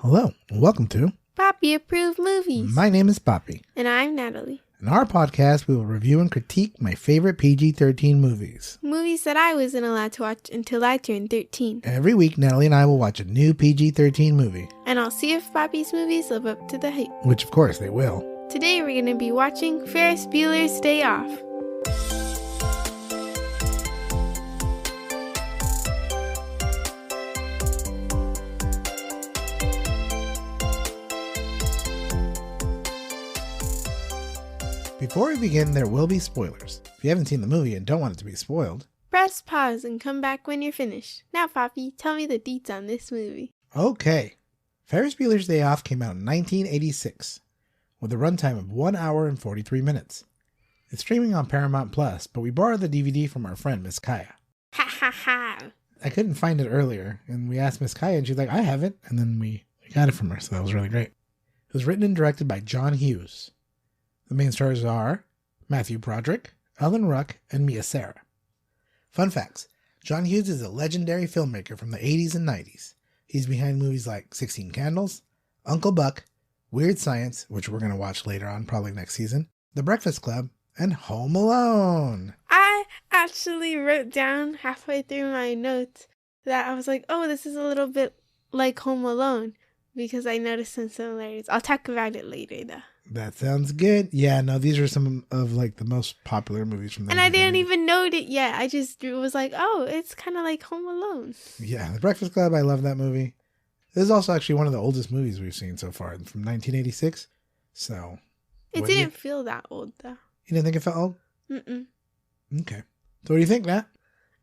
Hello, and welcome to Papi Approved Movies. My name is Papi. And I'm Natalie. In our podcast, we will review and critique my favorite PG-13 movies. Movies that I wasn't allowed to watch until I turned 13. Every week, Natalie and I will watch a new PG-13 movie. And I'll see if Papi's movies live up to the hype. Which, of course, they will. Today we're going to be watching Ferris Bueller's Day Off. Before we begin, there will be spoilers. If you haven't seen the movie and don't want it to be spoiled, Press pause and come back when you're finished. Now, Papi, tell me the deets on this movie. okay. Ferris Bueller's Day Off came out in 1986 with a runtime of 1 hour and 43 minutes. It's streaming on Paramount Plus, but we borrowed the DVD from our friend Miss Kaya. Ha ha ha. I couldn't find it earlier, and we asked Miss Kaya, and she's like, I have it, and then we got it from her, so that was really great. It was written and directed by John Hughes. The main stars are Matthew Broderick, Alan Ruck, and Mia Sara. Fun facts. John Hughes is a legendary filmmaker from the 80s and 90s. He's behind movies like 16 Candles, Uncle Buck, Weird Science, which we're going to watch later on, probably next season, The Breakfast Club, and Home Alone. I actually wrote down halfway through my notes that I was like, oh, this is a little bit like Home Alone, because I noticed some similarities. I'll talk about it later, though. That sounds good. Yeah, no, these are some of like the most popular movies from the And I didn't even note it yet. I just was like, oh, it's kind of like Home Alone. Yeah, The Breakfast Club, I love that movie. This is also actually one of the oldest movies we've seen so far, from 1986. So. It didn't feel that old, though. You didn't think it felt old? Mm-mm. Okay. So what do you think, Nat?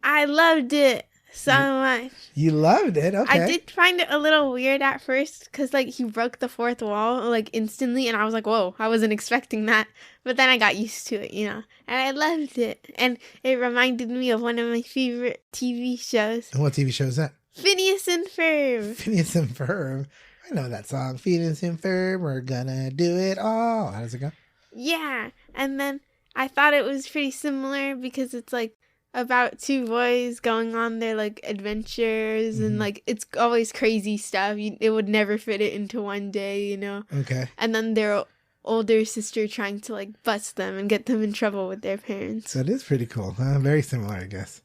I loved it so much. You loved it? Okay. I did find it a little weird at first because, like, he broke the fourth wall, like, instantly. And I was like, whoa, I wasn't expecting that. But then I got used to it, you know. And I loved it. And it reminded me of one of my favorite TV shows. And what TV show is that? Phineas and Ferb. Phineas and Ferb. I know that song. Phineas and Ferb, we're gonna do it all. How does it go? Yeah. And then I thought it was pretty similar because it's, like, about two boys going on their, like, adventures, and, like, it's always crazy stuff. It would never fit it into one day, you know? Okay. And then their older sister trying to, like, bust them and get them in trouble with their parents. That is pretty cool. Very similar, I guess.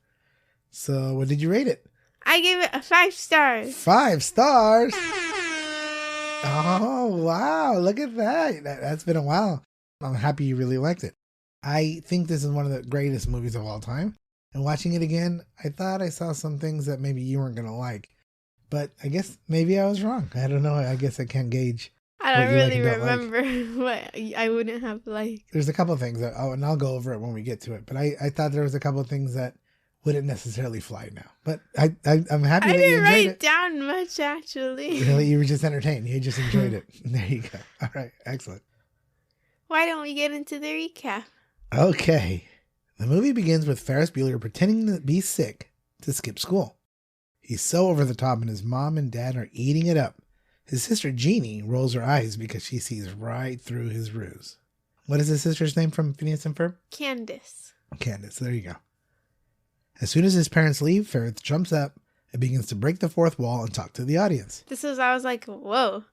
So, what did you rate it? I gave it 5 stars. 5 stars? Oh, wow. Look at that. That's been a while. I'm happy you really liked it. I think this is one of the greatest movies of all time. And watching it again, I thought I saw some things that maybe you weren't going to like. But I guess maybe I was wrong. I don't know. I guess I can't gauge. I don't really remember what I wouldn't have liked. There's a couple of things that, and I'll go over it when we get to it. But I thought there was a couple of things that wouldn't necessarily fly now. But I'm happy that you enjoyed it. I didn't write down much, actually. Really? You were just entertained. You just enjoyed it. There you go. All right. Excellent. Why don't we get into the recap? Okay. The movie begins with Ferris Bueller pretending to be sick to skip school. He's so over the top and his mom and dad are eating it up. His sister Jeannie rolls her eyes because she sees right through his ruse. What is his sister's name from Phineas and Ferb? Candace. Candace, there you go. As soon as his parents leave, Ferris jumps up and begins to break the fourth wall and talk to the audience. I was like, whoa.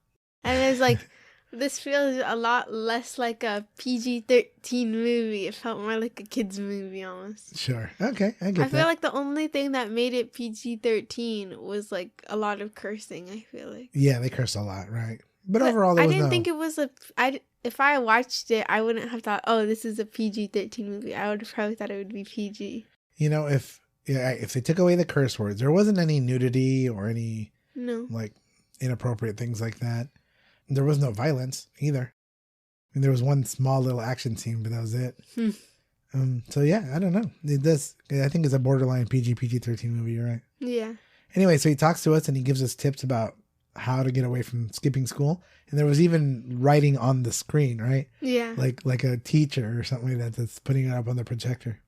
And it's like, this feels a lot less like a PG-13 movie. It felt more like a kid's movie almost. Sure. Okay, I get that. I feel like the only thing that made it PG-13 was like a lot of cursing, I feel like. Yeah, they curse a lot, right? But overall, I didn't think it was if I watched it, I wouldn't have thought, oh, this is a PG-13 movie. I would have probably thought it would be PG. You know, if they took away the curse words, there wasn't any nudity or any like inappropriate things like that. There was no violence either. I mean, there was one small little action scene, but that was it. So yeah, I don't know. I think it's a borderline PG-13 movie. You're right. Yeah. Anyway, so he talks to us and he gives us tips about how to get away from skipping school. And there was even writing on the screen, right? Yeah. Like a teacher or something like that that's putting it up on the projector.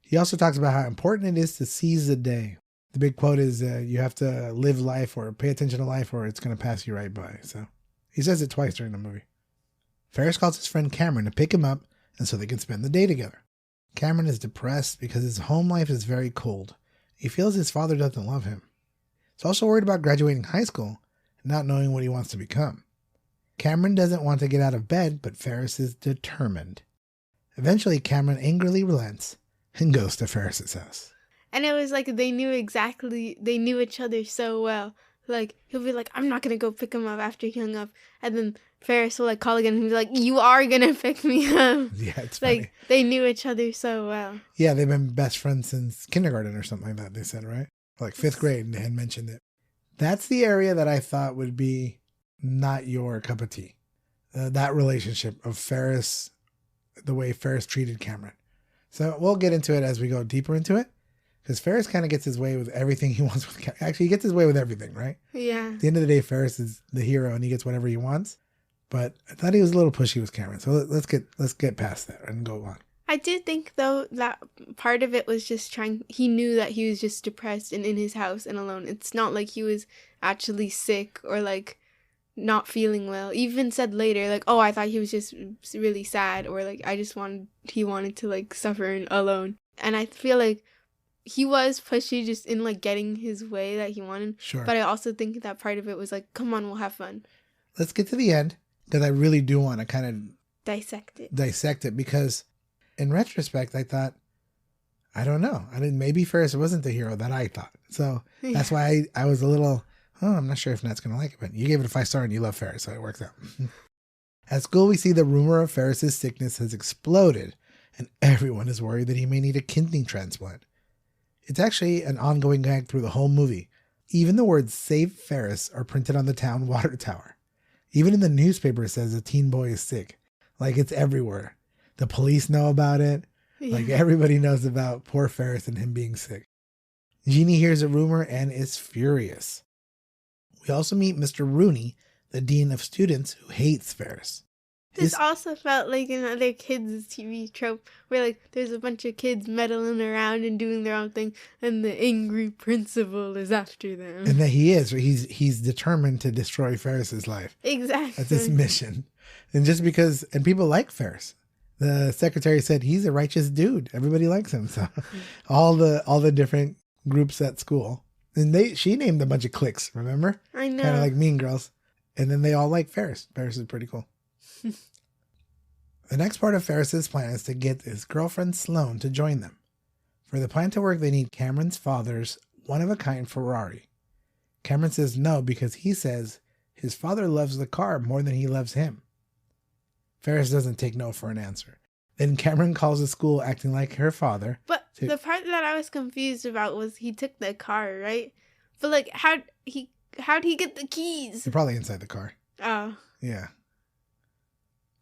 He also talks about how important it is to seize the day. The big quote is you have to live life or pay attention to life or it's going to pass you right by. So he says it twice during the movie. Ferris calls his friend Cameron to pick him up and so they can spend the day together. Cameron is depressed because his home life is very cold. He feels his father doesn't love him. He's also worried about graduating high school not knowing what he wants to become. Cameron doesn't want to get out of bed, but Ferris is determined. Eventually, Cameron angrily relents and goes to Ferris's house. And it was like they knew each other so well. Like, he'll be like, I'm not going to go pick him up after he hung up. And then Ferris will like call again and be like, you are going to pick me up. Yeah, it's like, funny. They knew each other so well. Yeah, they've been best friends since kindergarten or something like that, they said, right? Like 5th grade, and they had mentioned it. That's the area that I thought would be not your cup of tea. That relationship of Ferris, the way Ferris treated Cameron. So we'll get into it as we go deeper into it. Because Ferris kind of gets his way with everything he wants with Cameron. Actually, he gets his way with everything, right? Yeah. At the end of the day, Ferris is the hero and he gets whatever he wants. But I thought he was a little pushy with Cameron. So let's get past that and go on. I do think, though, that part of it was just he knew that he was just depressed and in his house and alone. It's not like he was actually sick or, like, not feeling well. He even said later, like, oh, I thought he was just really sad, or, like, he wanted to, like, suffer alone. And I feel like he was pushy just in, like, getting his way that he wanted. Sure. But I also think that part of it was like, come on, we'll have fun. Let's get to the end, because I really do want to kind of dissect it, because in retrospect, I thought, I don't know. Maybe Ferris wasn't the hero that I thought. So that's why I was a little, I'm not sure if Nat's going to like it, but you gave it a 5-star and you love Ferris, so it works out. At school, we see the rumor of Ferris's sickness has exploded, and everyone is worried that he may need a kidney transplant. It's actually an ongoing gag through the whole movie. Even the words "Save Ferris" are printed on the town water tower. Even in the newspaper, it says a teen boy is sick. Like, it's everywhere. The police know about it. Yeah. Like, everybody knows about poor Ferris and him being sick. Jeannie hears a rumor and is furious. We also meet Mr. Rooney, the dean of students, who hates Ferris. This also felt like another kids' TV trope where, like, there's a bunch of kids meddling around and doing their own thing, and the angry principal is after them. And that he is. He's determined to destroy Ferris's life. Exactly. That's his mission. And just because, and people like Ferris. The secretary said he's a righteous dude. Everybody likes him. So all the different groups at school. And she named a bunch of cliques, remember? I know. Kind of like Mean Girls. And then they all like Ferris. Ferris is pretty cool. The next part of Ferris's plan is to get his girlfriend Sloane to join them. For the plan to work, they need Cameron's father's one-of-a-kind Ferrari. Cameron says no because he says his father loves the car more than he loves him. Ferris doesn't take no for an answer. Then Cameron calls the school acting like her father. But the part that I was confused about was he took the car, right? But, like, how'd he get the keys? They're probably inside the car. Oh. Yeah.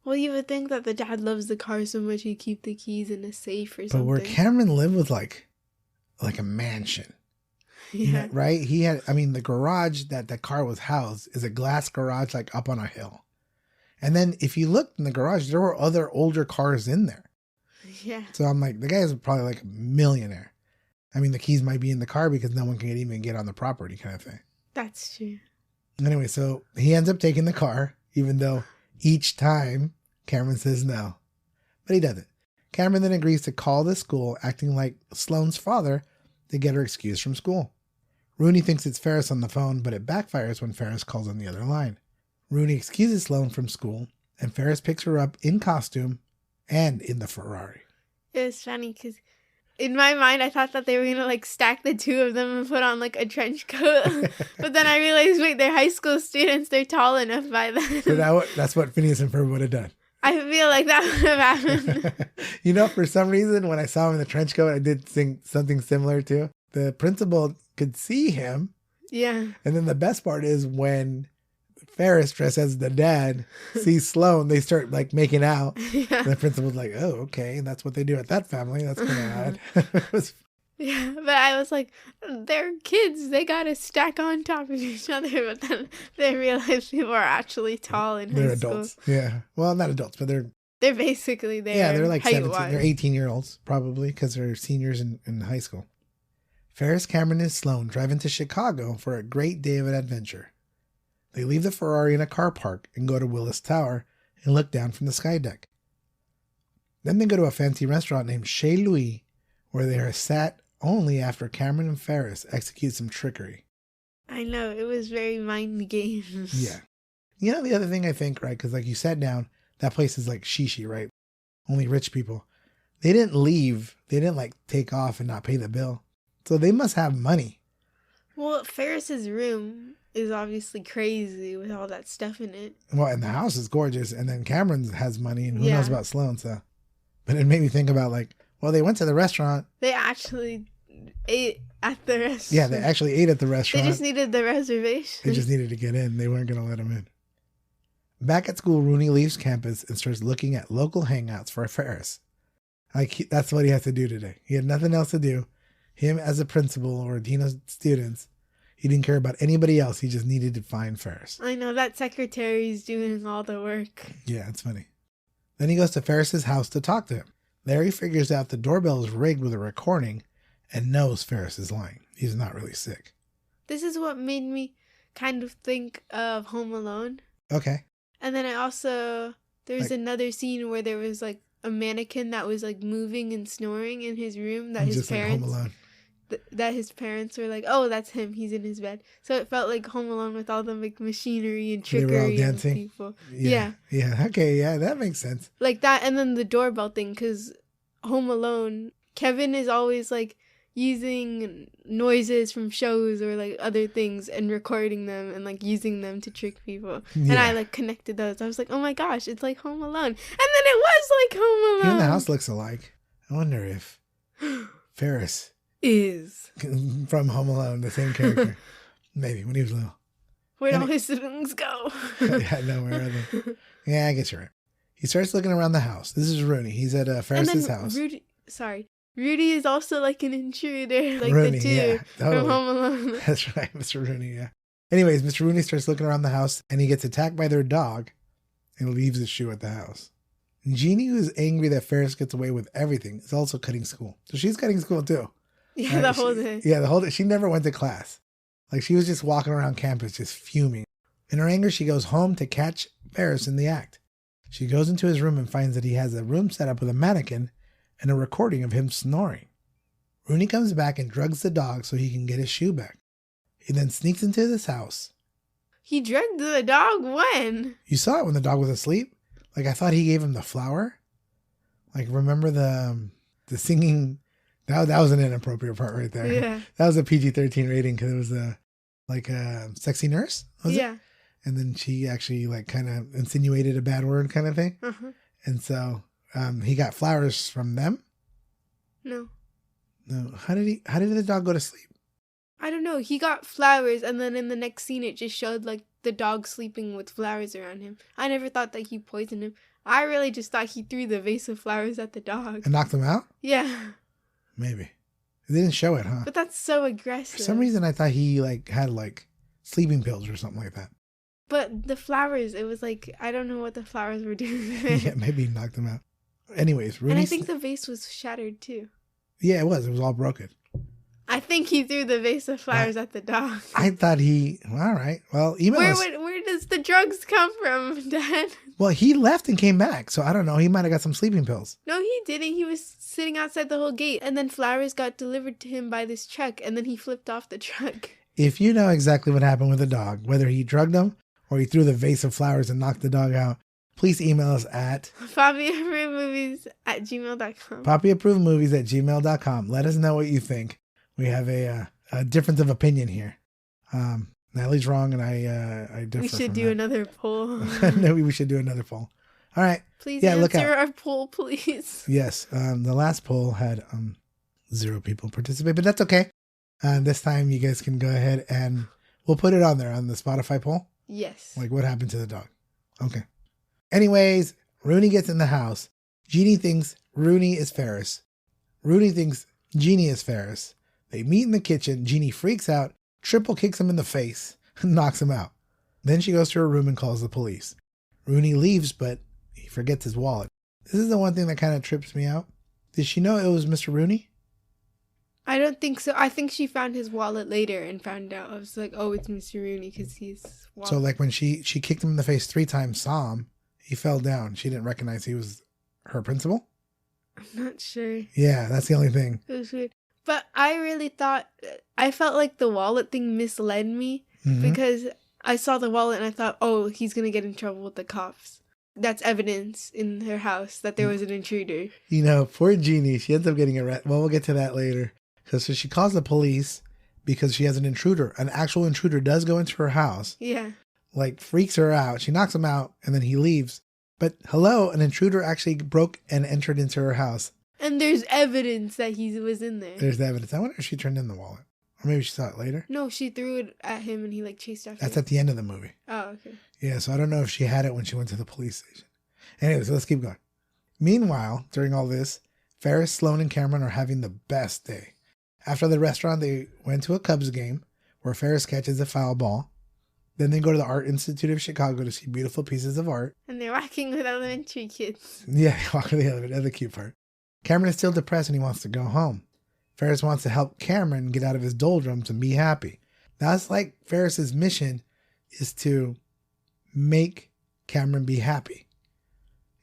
Well, you would think that the dad loves the car so much he'd keep the keys in a safe or something. But where Cameron lived was like a mansion. Yeah. You know, right? He had, the garage that the car was housed is a glass garage, like up on a hill. And then if you looked in the garage, there were other older cars in there. Yeah. So I'm like, the guy is probably like a millionaire. The keys might be in the car because no one can even get on the property kind of thing. That's true. Anyway, so he ends up taking the car, even though each time Cameron says no. But he does it. Cameron then agrees to call the school, acting like Sloane's father, to get her excused from school. Rooney thinks it's Ferris on the phone, but it backfires when Ferris calls on the other line. Rooney excuses Sloane from school, and Ferris picks her up in costume and in the Ferrari. It was funny because in my mind, I thought that they were going to, like, stack the two of them and put on, like, a trench coat. But then I realized, wait, they're high school students. They're tall enough by then. So that's what Phineas and Ferb would have done. I feel like that would have happened. For some reason, when I saw him in the trench coat, I did think something similar too. The principal could see him. Yeah. And then the best part is when Ferris, dressed as the dad, sees Sloane, they start like making out. Yeah. And the principal's like, oh, okay. That's what they do at that family. That's kind of odd. Yeah, but I was like, they're kids. They got to stack on top of each other. But then they realized people are actually tall in high school. They're adults. Yeah. Well, not adults, but they're basically there. Yeah, they're like 17. They're 18-year-olds probably because they're seniors in high school. Ferris, Cameron, and Sloane drive into Chicago for a great day of an adventure. They leave the Ferrari in a car park and go to Willis Tower and look down from the sky deck. Then they go to a fancy restaurant named Chez Louis, where they are sat only after Cameron and Ferris execute some trickery. I know, it was very mind games. Yeah. You know, the other thing I think, right? Because like you sat down, that place is like shishi, right? Only rich people. They didn't leave. They didn't like take off and not pay the bill. So they must have money. Well, Ferris's room is obviously crazy with all that stuff in it. Well, and the house is gorgeous. And then Cameron has money, and who Yeah. knows about Sloan. So, but it made me think about like, well, they went to the restaurant. They actually ate at the restaurant. Yeah, they actually ate at the restaurant. They just needed the reservation. They just needed to get in. They weren't going to let them in. Back at school, Rooney leaves campus and starts looking at local hangouts for Ferris. Like, that's what he has to do today. He had nothing else to do. Him as a principal or a dean of students, he didn't care about anybody else. He just needed to find Ferris. I know, that secretary's doing all the work. Yeah, it's funny. Then he goes to Ferris's house to talk to him. There he figures out the doorbell is rigged with a recording and knows Ferris is lying. He's not really sick. This is what made me kind of think of Home Alone. Okay. And then there's Like- another scene where there was like a mannequin that was like moving and snoring in his room that his Just like Home parents Alone. that his parents were like, oh, that's him, he's in his bed. So it felt like Home Alone with all the like machinery and They were all trickery and dancing? people. Yeah. Okay. Yeah, that makes sense. Like that, and then the doorbell thing, because Home Alone, Kevin is always like using noises from shows or like other things and recording them and like using them to trick people. Yeah. And I like connected those. I was like, oh my gosh, it's like Home Alone. And then it was like Home Alone. Even the house looks alike. I wonder if Ferris is from Home Alone, the same character. Maybe when he was little. where'd all his siblings go? Yeah, no, where are they? Yeah, I guess you're right. He starts looking around the house. This is Rooney. He's at Ferris's house. Rudy is also like an intruder, like Rooney, the two yeah, totally. from Home Alone. That's right, Mr. Rooney, yeah. Anyways, Mr. Rooney starts looking around the house and he gets attacked by their dog and leaves his shoe at the house. Jeannie, who is angry that Ferris gets away with everything, is also cutting school. So she's cutting school too. Yeah, Right? the whole day. Yeah, the whole day. She never went to class. Like she was just walking around campus just fuming. In her anger, she goes home to catch Ferris in the act. She goes into his room and finds that he has a room set up with a mannequin and a recording of him snoring. Rooney comes back and drugs the dog so he can get his shoe back. He then sneaks into this house. He drugged the dog when? You saw it when the dog was asleep. Like I thought he gave him the flower. Like remember the singing. That was an inappropriate part right there. Yeah. That was a PG-13 rating because it was a sexy nurse. Was Yeah. it? And then she actually like kind of insinuated a bad word kind of thing. Uh-huh. And so he got flowers from them. No. How did the dog go to sleep? I don't know. He got flowers, and then in the next scene, it just showed like the dog sleeping with flowers around him. I never thought that he poisoned him. I really just thought he threw the vase of flowers at the dog. And knocked him out? Yeah. Maybe. They didn't show it, huh? But that's so aggressive. For some reason, I thought he like had like sleeping pills or something like that. But the flowers, it was like, I don't know what the flowers were doing. Yeah, maybe he knocked him out. Anyways, Rooney. And I think the vase was shattered too. Yeah, it was. It was all broken. I think he threw the vase of flowers at the dog. I thought all right. Well, email us. Where does the drugs come from, Dad? Well, he left and came back. So I don't know. He might have got some sleeping pills. No, he didn't. He was sitting outside the whole gate. And then flowers got delivered to him by this truck. And then he flipped off the truck. If you know exactly what happened with the dog, whether he drugged him or he threw the vase of flowers and knocked the dog out, please email us at PapiApprovedMovies@gmail.com. PapiApprovedMovies@gmail.com. Let us know what you think. We have a difference of opinion here. Natalie's wrong and I differ. We should from do that. another poll. No, we should do another poll. All right. Please look answer out. our poll, please. Yes. The last poll had 0 people participate, but that's okay. This time you guys can go ahead and we'll put it on there on the Spotify poll. Yes. Like what happened to the dog. Okay. Anyways, Rooney gets in the house. Jeannie thinks Rooney is Ferris. Rooney thinks Jeannie is Ferris. They meet in the kitchen. Jeannie freaks out, triple kicks him in the face, and knocks him out. Then she goes to her room and calls the police. Rooney leaves, but he forgets his wallet. This is the one thing that kind of trips me out. Did she know it was Mr. Rooney? I don't think so. I think she found his wallet later and found out. I was like, oh, it's Mr. Rooney because he's wallet. So like when she kicked him in the face 3 times, saw him, he fell down. She didn't recognize he was her principal? I'm not sure. Yeah, that's the only thing. It was weird. But I really thought, I felt like the wallet thing misled me because I saw the wallet and I thought, oh, he's going to get in trouble with the cops. That's evidence in her house that there was an intruder. You know, poor Jeannie, she ends up getting arrested. Well, we'll get to that later. Because so she calls the police because she has an intruder. An actual intruder does go into her house. Yeah. Like, freaks her out. She knocks him out and then he leaves. But hello, an intruder actually broke and entered into her house. And there's evidence that he was in there. There's the evidence. I wonder if she turned in the wallet. Or maybe she saw it later. No, she threw it at him and he like chased after That's it. at the end of the movie. Oh, okay. Yeah, so I don't know if she had it when she went to the police station. Anyway, so let's keep going. Meanwhile, during all this, Ferris, Sloane, and Cameron are having the best day. After the restaurant, they went to a Cubs game where Ferris catches a foul ball. Then they go to the Art Institute of Chicago to see beautiful pieces of art. And they're walking with elementary kids. Yeah, walking the other cute part. Cameron is still depressed and he wants to go home. Ferris wants to help Cameron get out of his doldrums and be happy. Now it's like Ferris's mission is to make Cameron be happy.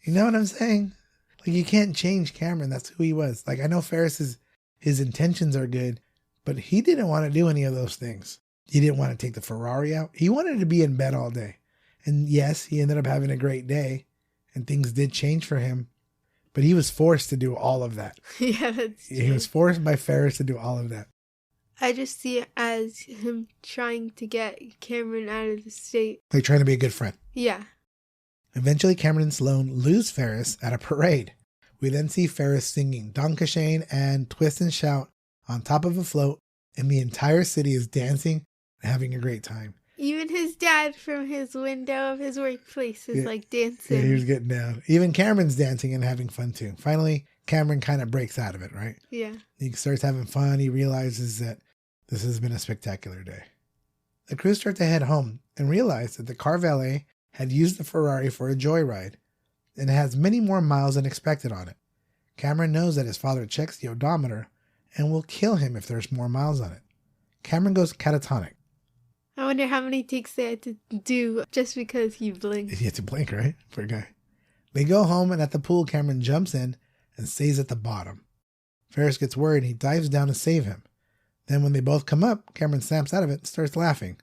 You know what I'm saying? Like, you can't change Cameron. That's who he was. Like, I know Ferris's his intentions are good, but he didn't want to do any of those things. He didn't want to take the Ferrari out. He wanted to be in bed all day. And yes, he ended up having a great day and things did change for him. But he was forced to do all of that. Yeah, that's true. He was forced by Ferris to do all of that. I just see it as him trying to get Cameron out of the state. Like trying to be a good friend. Yeah. Eventually, Cameron and Sloane lose Ferris at a parade. We then see Ferris singing Dankeschön and Twist and Shout on top of a float, and the entire city is dancing and having a great time. Even his dad from his window of his workplace is like dancing. Yeah, he was getting down. Even Cameron's dancing and having fun too. Finally, Cameron kind of breaks out of it, right? Yeah. He starts having fun. He realizes that this has been a spectacular day. The crew start to head home and realize that the car valet had used the Ferrari for a joyride and has many more miles than expected on it. Cameron knows that his father checks the odometer and will kill him if there's more miles on it. Cameron goes catatonic. I wonder how many takes they had to do just because he blinked. He had to blink, right? Poor guy. They go home, and at the pool, Cameron jumps in and stays at the bottom. Ferris gets worried and he dives down to save him. Then when they both come up, Cameron snaps out of it and starts laughing.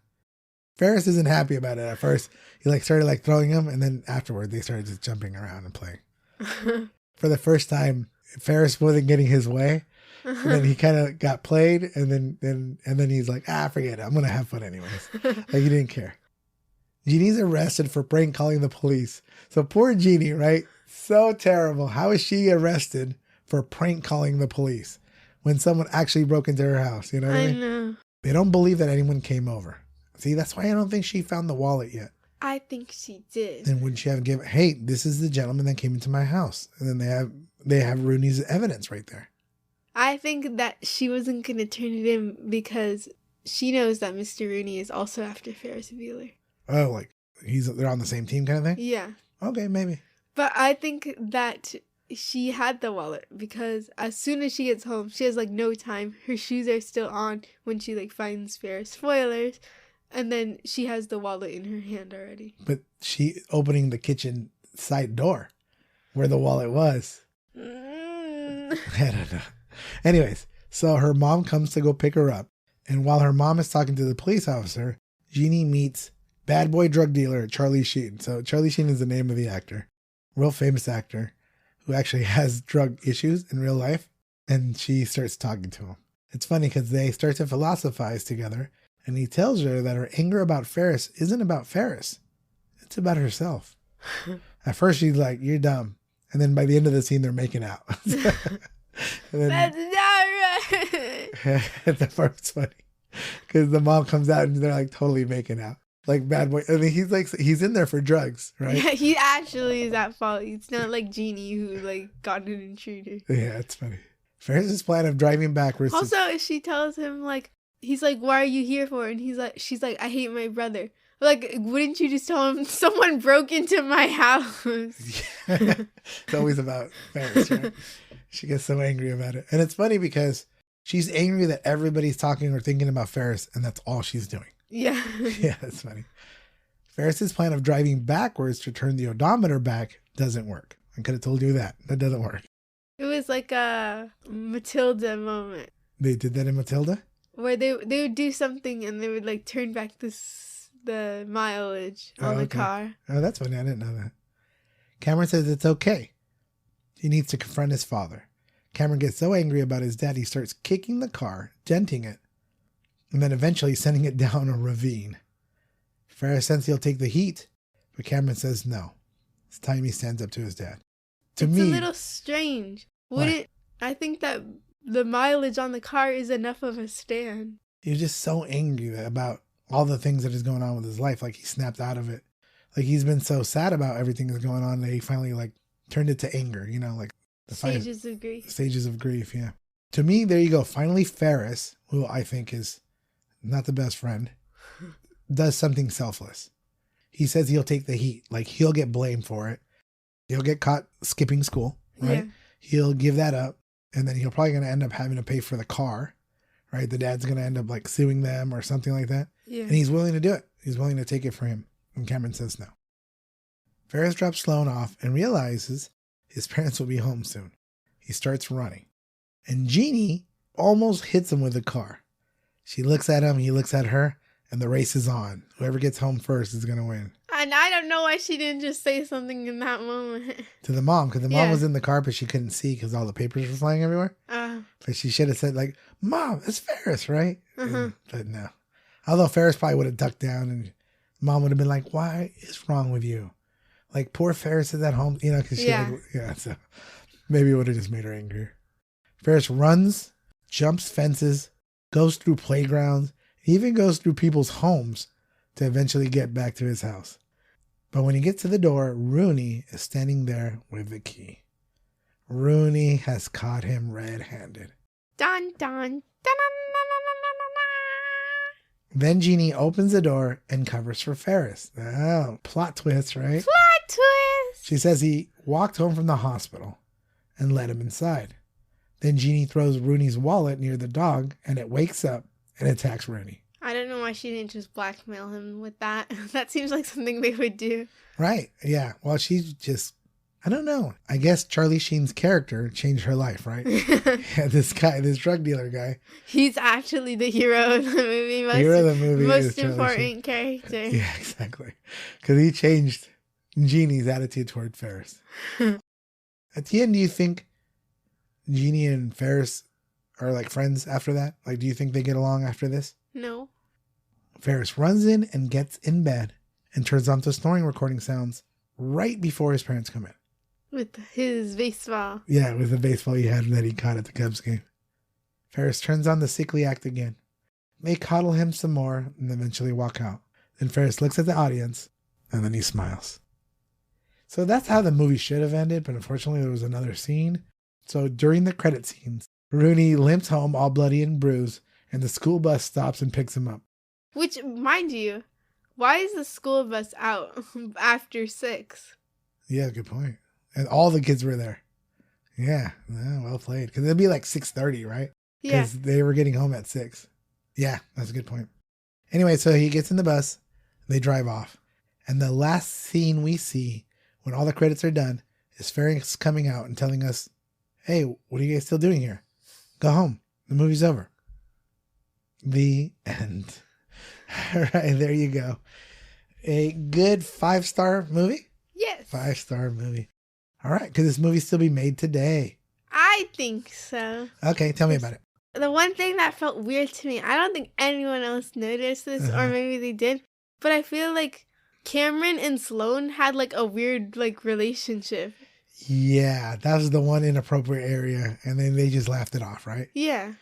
Ferris isn't happy about it at first. He started throwing him, and then afterward they started just jumping around and playing. For the first time, Ferris wasn't getting his way. And then he kind of got played, and then he's like, forget it. I'm going to have fun anyways. He didn't care. Jeannie's arrested for prank calling the police. So poor Jeannie, right? So terrible. How is she arrested for prank calling the police when someone actually broke into her house? You know what I mean? know. They don't believe that anyone came over. See, that's why I don't think she found the wallet yet. I think she did. Then wouldn't she have given, hey, this is the gentleman that came into my house. And then they have Rooney's evidence right there. I think that she wasn't going to turn it in because she knows that Mr. Rooney is also after Ferris Bueller. Oh, they're on the same team kind of thing? Yeah. Okay, maybe. But I think that she had the wallet because as soon as she gets home, she has no time. Her shoes are still on when she finds Ferris spoilers. And then she has the wallet in her hand already. But she opening the kitchen side door where the wallet was. I don't know. Anyways, so her mom comes to go pick her up. And while her mom is talking to the police officer, Jeannie meets bad boy drug dealer Charlie Sheen. So Charlie Sheen is the name of the actor. Real famous actor who actually has drug issues in real life. And she starts talking to him. It's funny because they start to philosophize together. And he tells her that her anger about Ferris isn't about Ferris. It's about herself. At first she's like, you're dumb. And then by the end of the scene, they're making out. That's not right. The part's funny. Because the mom comes out and they're totally making out. Like bad boy. I mean, he's in there for drugs, right? Yeah, he actually is at fault. It's not like Jeannie who got an intruder. Yeah, it's funny. Ferris's plan of driving backwards. Also, if she tells him he's like, why are you here for? And she's like, I hate my brother. Wouldn't you just tell him someone broke into my house? It's always about Ferris, right? She gets so angry about it. And it's funny because she's angry that everybody's talking or thinking about Ferris, and that's all she's doing. Yeah. Yeah, that's funny. Ferris's plan of driving backwards to turn the odometer back doesn't work. I could have told you that. That doesn't work. It was like a Matilda moment. They did that in Matilda? Where they would do something and they would like turn back the mileage on the car. Oh, that's funny. I didn't know that. Cameron says it's okay. He needs to confront his father. Cameron gets so angry about his dad, he starts kicking the car, denting it, and then eventually sending it down a ravine. Ferris says he'll take the heat, but Cameron says no. It's time he stands up to his dad. It's a little strange. I think that the mileage on the car is enough of a stand. He's just so angry about all the things that is going on with his life. Like he snapped out of it. Like he's been so sad about everything that's going on that he finally like turned it to anger, you know, like the stages of grief. Stages of grief, yeah. To me, there you go. Finally, Ferris, who I think is not the best friend, does something selfless. He says he'll take the heat. Like he'll get blamed for it. He'll get caught skipping school, right? Yeah. He'll give that up. And then he'll probably going to end up having to pay for the car, right? The dad's going to end up like suing them or something like that. Yeah. And he's willing to do it. He's willing to take it for him. And Cameron says no. Ferris drops Sloan off and realizes his parents will be home soon. He starts running. And Jeannie almost hits him with the car. She looks at him, he looks at her, and the race is on. Whoever gets home first is going to win. And I don't know why she didn't just say something in that moment. To the mom, because the mom was in the car, but she couldn't see because all the papers were flying everywhere. But she should have said, like, Mom, it's Ferris, right? But no. Although Ferris probably would have ducked down and mom would have been like, what is wrong with you? Like, poor Ferris is at home, you know, because so maybe it would have just made her angrier. Ferris runs, jumps fences, goes through playgrounds, even goes through people's homes to eventually get back to his house. But when he gets to the door, Rooney is standing there with the key. Rooney has caught him red-handed. Dun, dun, dun, Then Jeannie opens the door and covers for Ferris. Oh, plot twist, right? Plot twist! She says he walked home from the hospital and let him inside. Then Jeannie throws Rooney's wallet near the dog and it wakes up and attacks Rooney. I don't know why she didn't just blackmail him with that. That seems like something they would do. Right. Yeah. Well, she's just, I don't know. I guess Charlie Sheen's character changed her life, right? Yeah, this drug dealer guy. He's actually the hero of the movie. Most important character. Yeah, exactly. Because he changed Jeannie's attitude toward Ferris. At the end, do you think Jeannie and Ferris are like friends after that? Like, do you think they get along after this? No. Ferris runs in and gets in bed and turns on the snoring recording sounds right before his parents come in. With his baseball. Yeah, with the baseball he had that he caught at the Cubs game. Ferris turns on the sickly act again. They coddle him some more and eventually walk out. Then Ferris looks at the audience and then he smiles. So that's how the movie should have ended, but unfortunately there was another scene. So during the credit scenes, Rooney limps home all bloody and bruised, and the school bus stops and picks him up. Which, mind you, why is the school bus out after 6? Yeah, good point. And all the kids were there. Yeah, well played. Because it'd be like 6:30, right? Yeah. Because they were getting home at 6. Yeah, that's a good point. Anyway, so he gets in the bus. They drive off. And the last scene we see, when all the credits are done, is Ferris coming out and telling us, hey, what are you guys still doing here? Go home. The movie's over. The end. All right, there you go. A good 5-star movie? Yes. 5-star movie. All right, could this movie still be made today? I think so. Okay, tell me about it. The one thing that felt weird to me, I don't think anyone else noticed this, or maybe they did, but I feel like Cameron and Sloan had like a weird like relationship. Yeah, that was the one inappropriate area, and then they just laughed it off, right? Yeah.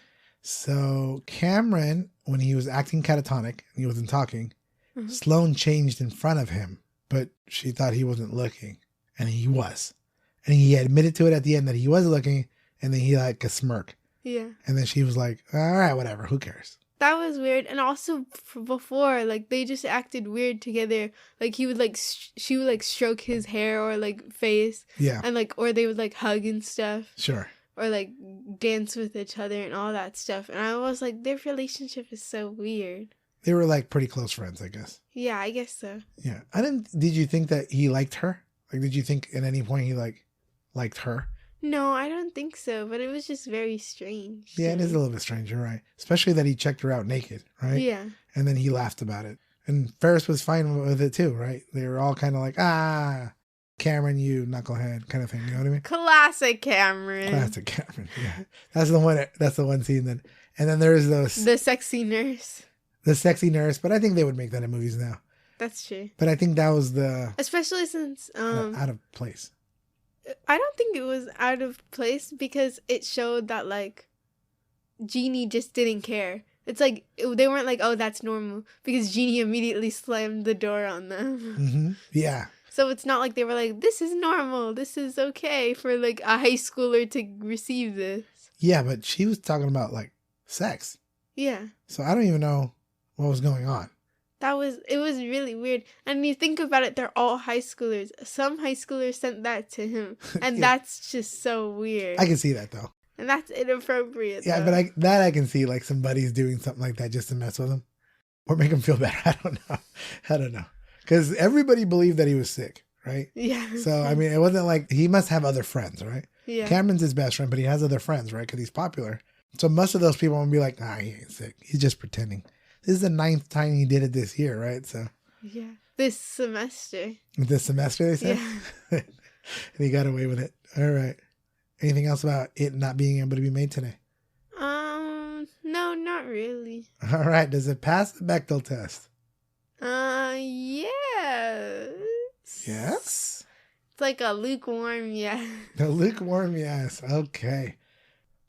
So Cameron, when he was acting catatonic, and he wasn't talking, Sloan changed in front of him, but she thought he wasn't looking, and he was. And he admitted to it at the end that he was looking, and then he like a smirk. Yeah. And then she was like, all right, whatever, who cares? That was weird. And also before, like, they just acted weird together. Like, he would, like, she would, like, stroke his hair or, like, face. Yeah. And, like, or they would, like, hug and stuff. Sure. Or, like, dance with each other and all that stuff. And I was like, their relationship is so weird. They were, like, pretty close friends, I guess. Yeah, I guess so. Yeah. Did you think that he liked her? Like, did you think at any point he, like, liked her? No, I don't think so, but it was just very strange. Yeah, it is a little bit strange, you're right. Especially that he checked her out naked, right? Yeah. And then he laughed about it. And Ferris was fine with it too, right? They were all kind of like, Cameron, you knucklehead kind of thing. You know what I mean? Classic Cameron. Classic Cameron, yeah. That's the one scene that, and then there's the sexy nurse. The sexy nurse, but I think they would make that in movies now. That's true. But I think that was especially since out of place. I don't think it was out of place because it showed that like Jeannie just didn't care. It's like they weren't like, oh, that's normal, because Jeannie immediately slammed the door on them. Mm-hmm. Yeah. So it's not like they were like, this is normal, this is okay for like a high schooler to receive this. Yeah, but she was talking about like sex. Yeah. So I don't even know what was going on. It was really weird. And you think about it, they're all high schoolers. Some high schoolers sent that to him. And Yeah. That's just so weird. I can see that though. And that's inappropriate. Yeah, though. but I can see like somebody's doing something like that just to mess with him or make him feel better. I don't know. Because everybody believed that he was sick, right? Yeah. So, I mean, it wasn't like he must have other friends, right? Yeah. Cameron's his best friend, but he has other friends, right? Because he's popular. So most of those people will be like, he ain't sick. He's just pretending. This is the 9th time he did it this year, right? So Yeah. This semester. this semester, they said? Yeah. And he got away with it. All right. Anything else about it not being able to be made today? No, not really. All right. Does it pass the Bechdel test? Yes. Yes. It's like a lukewarm yes. The lukewarm yes. Okay.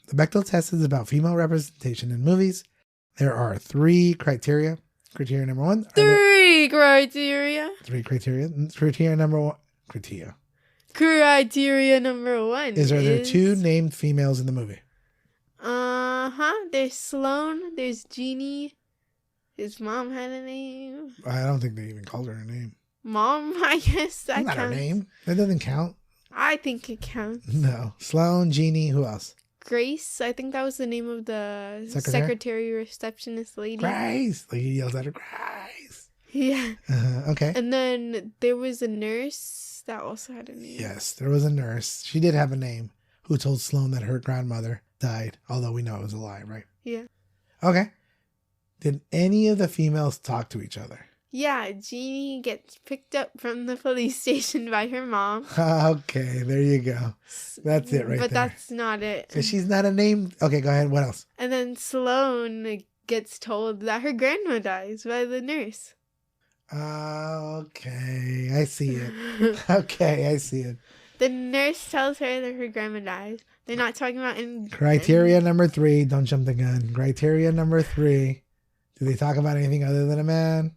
The Bechdel test is about female representation in movies. There are 3 criteria. Criteria number 1. 3 criteria. 3 criteria. Criteria number 1. Criteria number 1 Is there 2 named females in the movie? There's Sloane. There's Jeannie. His mom had a name. I don't think they even called her a name. Mom, I guess that Not counts. her name. That doesn't count. I think it counts. No. Sloane, Jeannie, who else? Grace, I think that was the name of the Secretary receptionist lady. Grace. Like he yells at her, Grace. Yeah. Okay. And then there was a nurse that also had a name. Yes, there was a nurse. She did have a name who told Sloane that her grandmother died, although we know it was a lie, right? Yeah. Okay. Did any of the females talk to each other? Yeah, Jeannie gets picked up from the police station by her mom. Okay, there you go. That's it right But there. that's not it. So she's not a name. Okay, go ahead. What else? And then Sloane gets told that her grandma dies by the nurse. Okay, I see it. Okay, I see it. The nurse tells her that her grandma dies. They're not talking about any... Criteria number 3. Don't jump the gun. Criteria number 3. Do they talk about anything other than a man?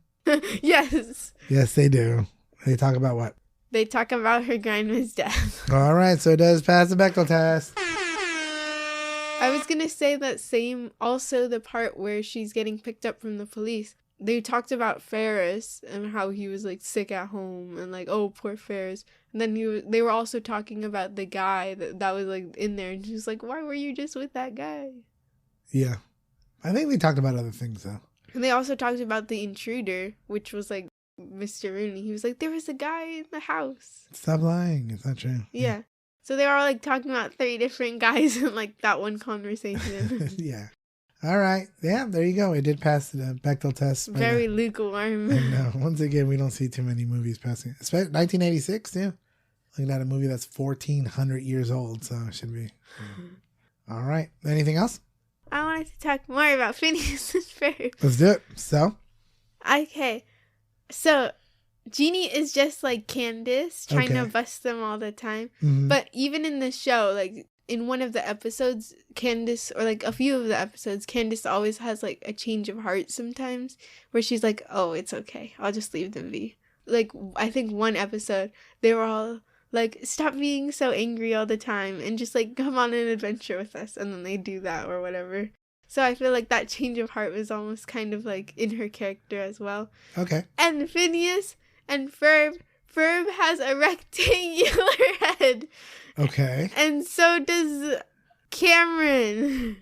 Yes. Yes, they do. They talk about what? They talk about her grandma's death. All right, so it does pass the Bechdel test. I was going to say that same, also the part where she's getting picked up from the police. They talked about Ferris and how he was like sick at home and like, oh, poor Ferris. And then they were also talking about the guy that was like in there, and she was like, why were you just with that guy? Yeah. I think they talked about other things though. And they also talked about the intruder, which was like Mr. Rooney. He was like, there was a guy in the house. Stop lying. It's not true. Yeah. So they were all like talking about 3 different guys in like that one conversation. Yeah. All right. Yeah, there you go. It did pass the Bechdel test. Very lukewarm. I know. Once again, we don't see too many movies passing. Especially 1986 too. Looking at a movie that's 1,400 years old, so it should be. All right. Anything else? I wanted to talk more about Phineas and Ferb. Let's do it. So? Okay. So, Jeannie is just like Candace, trying to bust them all the time. Mm-hmm. But even in the show, like in one of the episodes, Candace, or like a few of the episodes, Candace always has like a change of heart sometimes, where she's like, oh, it's okay. I'll just leave them be. Like, I think one episode, they were all like, stop being so angry all the time and just like come on an adventure with us. And then they do that or whatever. So I feel like that change of heart was almost kind of like in her character as well. Okay. And Phineas and Ferb has a rectangular head. Okay. And so does Cameron.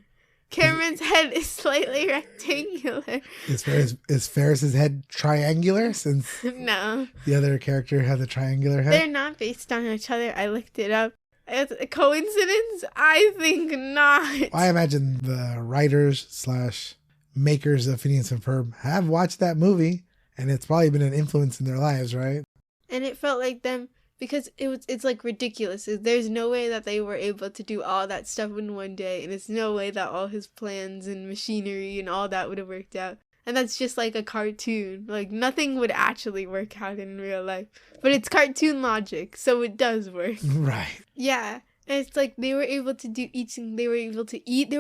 Cameron's head is slightly rectangular. Is Ferris's head triangular since No. the other character has a triangular head? They're not based on each other. I looked it up. It's a coincidence? I think not. I imagine the writers / makers of Phineas and Ferb have watched that movie, and it's probably been an influence in their lives, right? And it felt like them, because it's like ridiculous. There's no way that they were able to do all that stuff in one day, and it's no way that all his plans and machinery and all that would have worked out. And that's just like a cartoon. Like, nothing would actually work out in real life. But it's cartoon logic, so it does work. Right. Yeah. And it's like they were able to do each thing. They were able to eat. They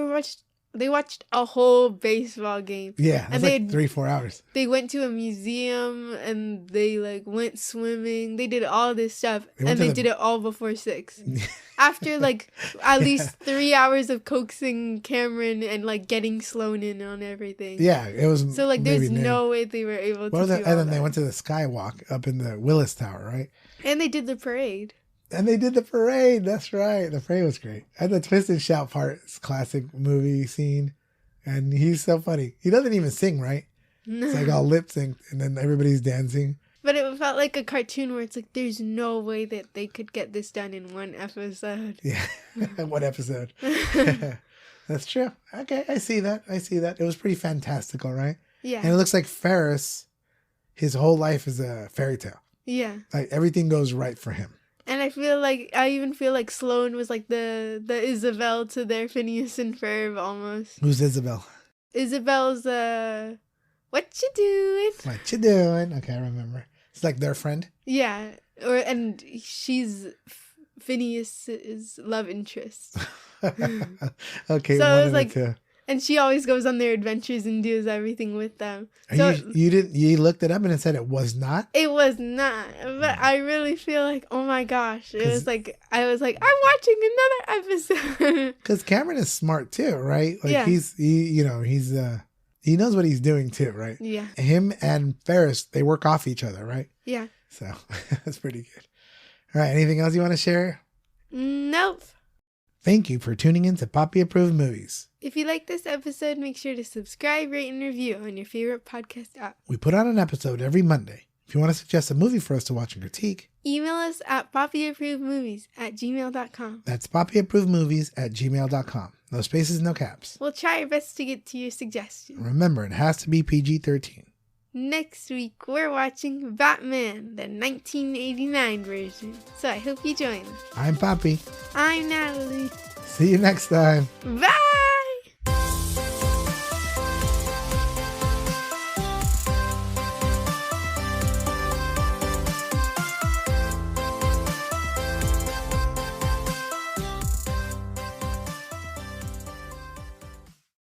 watched a whole baseball game. Yeah, and it's like 3-4 hours. They went to a museum and they like went swimming. They did all this stuff and they did it all before 6. After like at least 3 hours of coaxing Cameron and like getting Sloan in on everything. Yeah, it was. So like there's no way they were able to do all that. And then they went to the Skywalk up in the Willis Tower, right? And they did the parade. And they did the parade. That's right. The parade was great. And the twist and shout part is classic movie scene. And he's so funny. He doesn't even sing, right? No. It's like all lip sync and then everybody's dancing. But it felt like a cartoon where it's like, there's no way that they could get this done in one episode. Yeah. One episode. That's true. Okay. I see that. It was pretty fantastical, right? Yeah. And it looks like Ferris, his whole life is a fairy tale. Yeah. Like everything goes right for him. And I even feel like Sloan was like the Isabel to their Phineas and Ferb almost. Who's Isabel? Isabel's what you doing? What you doing? Okay, I remember. It's like their friend. Yeah, and she's Phineas's love interest. Okay, so it was like, and she always goes on their adventures and does everything with them. So you looked it up and it said it was not? It was not. But I really feel like, oh my gosh. I was like, I'm watching another episode. Because Cameron is smart too, right? Like yeah. He knows what he's doing too, right? Yeah. Him and Ferris, they work off each other, right? Yeah. So that's pretty good. All right. Anything else you want to share? Nope. Thank you for tuning in to Papi Approved Movies. If you like this episode, make sure to subscribe, rate, and review on your favorite podcast app. We put out an episode every Monday. If you want to suggest a movie for us to watch and critique, email us at papiapprovedmovies@gmail.com. That's papiapprovedmovies@gmail.com. No spaces, no caps. We'll try our best to get to your suggestions. Remember, it has to be PG-13. Next week, we're watching Batman, the 1989 version. So I hope you join us. I'm Papi. I'm Natalie. See you next time. Bye!